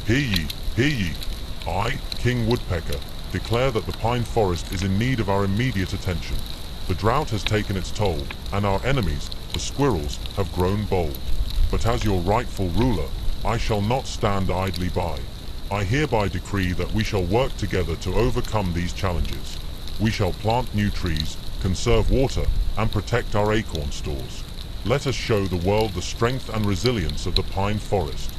Hear ye. I, King Woodpecker, declare that the pine forest is in need of our immediate attention. The drought has taken its toll, and our enemies, the squirrels, have grown bold. But as your rightful ruler, I shall not stand idly by. I hereby decree that we shall work together to overcome these challenges. We shall plant new trees, conserve water, and protect our acorn stores. Let us show the world the strength and resilience of the pine forest.